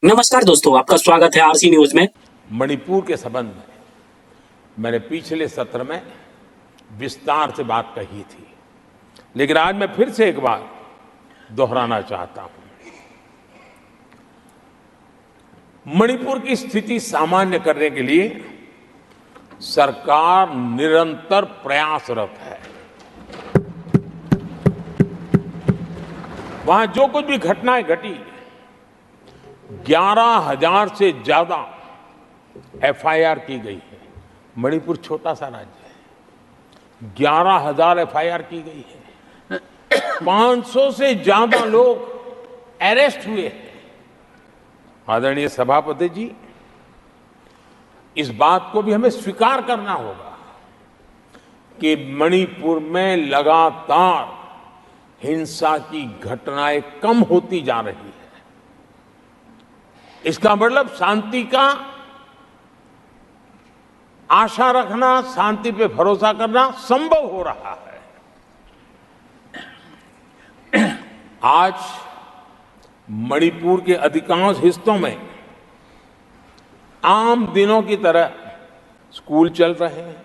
नमस्कार दोस्तों, आपका स्वागत है आरसी न्यूज में। मणिपुर के संबंध में मैंने पिछले सत्र में विस्तार से बात कही थी, लेकिन आज मैं फिर से एक बार दोहराना चाहता हूं। मणिपुर की स्थिति सामान्य करने के लिए सरकार निरंतर प्रयासरत है। वहां जो कुछ भी घटनाएं घटी, 11,000 से ज्यादा एफआईआर की गई है। मणिपुर छोटा सा राज्य है, 11,000 एफआईआर की गई है। 500 से ज्यादा लोग अरेस्ट हुए हैं। आदरणीय सभापति जी, इस बात को भी हमें स्वीकार करना होगा कि मणिपुर में लगातार हिंसा की घटनाएं कम होती जा रही है। इसका मतलब शांति का आशा रखना, शांति पे भरोसा करना संभव हो रहा है। आज मणिपुर के अधिकांश हिस्सों में आम दिनों की तरह स्कूल चल रहे हैं,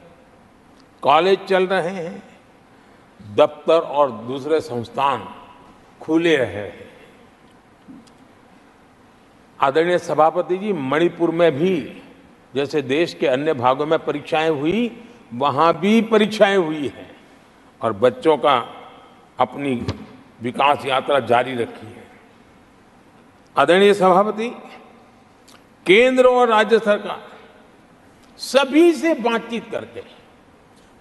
कॉलेज चल रहे हैं, दफ्तर और दूसरे संस्थान खुले रहे हैं। आदरणीय सभापति जी, मणिपुर में भी जैसे देश के अन्य भागों में परीक्षाएं हुई, वहां भी परीक्षाएं हुई हैं और बच्चों का अपनी विकास यात्रा जारी रखी है। आदरणीय सभापति, केंद्र और राज्य सरकार सभी से बातचीत करके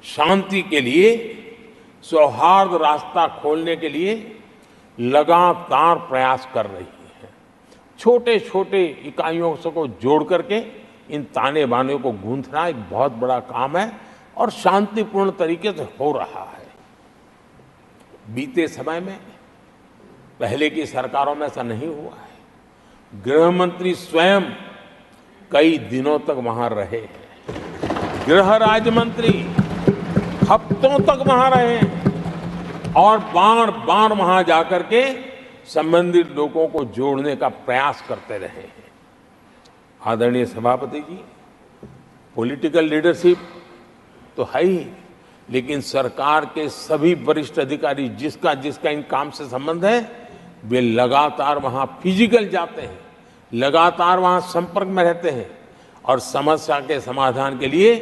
शांति के लिए, सौहार्द रास्ता खोलने के लिए लगातार प्रयास कर रही है। छोटे छोटे इकाइयों को जोड़ करके इन ताने बाने को गूंथना एक बहुत बड़ा काम है और शांतिपूर्ण तरीके से हो रहा है। बीते समय में पहले की सरकारों में ऐसा नहीं हुआ है। गृह मंत्री स्वयं कई दिनों तक वहां रहे हैं, गृह राज्य मंत्री हफ्तों तक वहां रहे हैं और बार बार वहां जाकर के संबंधित लोगों को जोड़ने का प्रयास करते रहे हैं। आदरणीय सभापति जी, पॉलिटिकल लीडरशिप तो है ही, लेकिन सरकार के सभी वरिष्ठ अधिकारी जिसका जिसका इन काम से संबंध है, वे लगातार वहां फिजिकल जाते हैं, लगातार वहां संपर्क में रहते हैं और समस्या के समाधान के लिए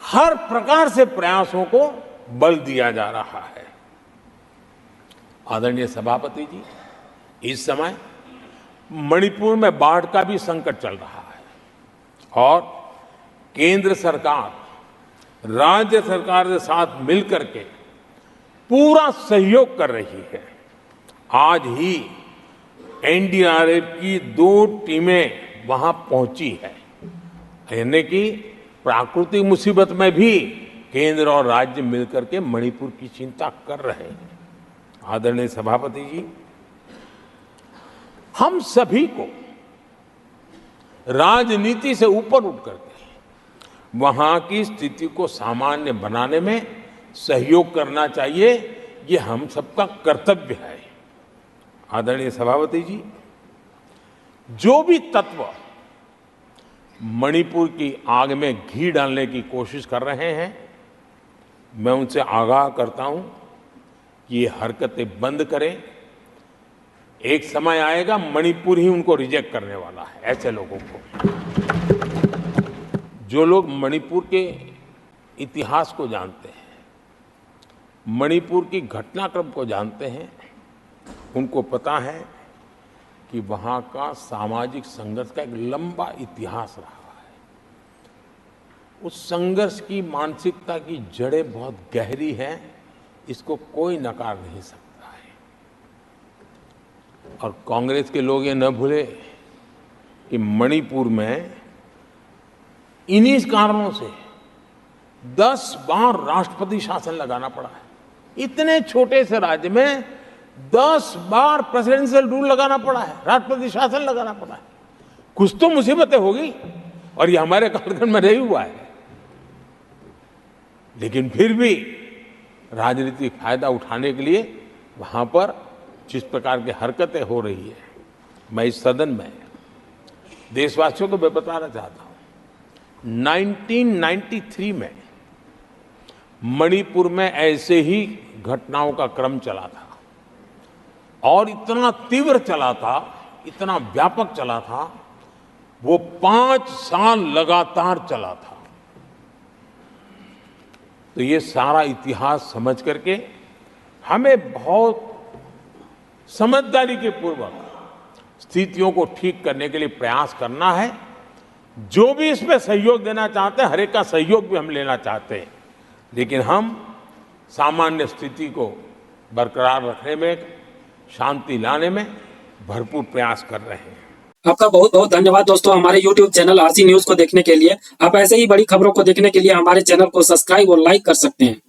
हर प्रकार से प्रयासों को बल दिया जा रहा है। आदरणीय सभापति जी, इस समय मणिपुर में बाढ़ का भी संकट चल रहा है और केंद्र सरकार राज्य सरकार के साथ मिलकर के पूरा सहयोग कर रही है। आज ही एनडीआरएफ की 2 टीमें वहां पहुंची है, यानी कि प्राकृतिक मुसीबत में भी केंद्र और राज्य मिलकर के मणिपुर की चिंता कर रहे हैं। आदरणीय सभापति जी, हम सभी को राजनीति से ऊपर उठ करके वहां की स्थिति को सामान्य बनाने में सहयोग करना चाहिए। ये हम सबका कर्तव्य है। आदरणीय सभापति जी, जो भी तत्व मणिपुर की आग में घी डालने की कोशिश कर रहे हैं, मैं उनसे आगाह करता हूं कि ये हरकतें बंद करें। एक समय आएगा मणिपुर ही उनको रिजेक्ट करने वाला है। ऐसे लोगों को, जो लोग मणिपुर के इतिहास को जानते हैं, मणिपुर की घटनाक्रम को जानते हैं, उनको पता है कि वहां का सामाजिक संघर्ष का एक लंबा इतिहास रहा है। उस संघर्ष की मानसिकता की जड़ें बहुत गहरी हैं, इसको कोई नकार नहीं सकता है। और कांग्रेस के लोग ये न भूले कि मणिपुर में इन्हीं कारणों से 10 बार राष्ट्रपति शासन लगाना पड़ा है। इतने छोटे से राज्य में 10 बार प्रेसिडेंशियल रूल लगाना पड़ा है, राष्ट्रपति शासन लगाना पड़ा है। कुछ तो मुसीबतें होगी और ये हमारे कालखंड में नहीं हुआ है, लेकिन फिर भी राजनीतिक फायदा उठाने के लिए वहां पर जिस प्रकार की हरकतें हो रही है, मैं इस सदन में देशवासियों को मैं बताना चाहता हूं 1993 में मणिपुर में ऐसे ही घटनाओं का क्रम चला था और इतना तीव्र चला था, इतना व्यापक चला था, वो 5 साल लगातार चला था। तो ये सारा इतिहास समझ करके हमें बहुत समझदारी के पूर्वक स्थितियों को ठीक करने के लिए प्रयास करना है। जो भी इसमें सहयोग देना चाहते हैं, हर एक का सहयोग भी हम लेना चाहते हैं, लेकिन हम सामान्य स्थिति को बरकरार रखने में, शांति लाने में भरपूर प्रयास कर रहे हैं। आपका बहुत बहुत धन्यवाद दोस्तों, हमारे YouTube चैनल आरसी न्यूज को देखने के लिए। आप ऐसे ही बड़ी खबरों को देखने के लिए हमारे चैनल को सब्सक्राइब और लाइक कर सकते हैं।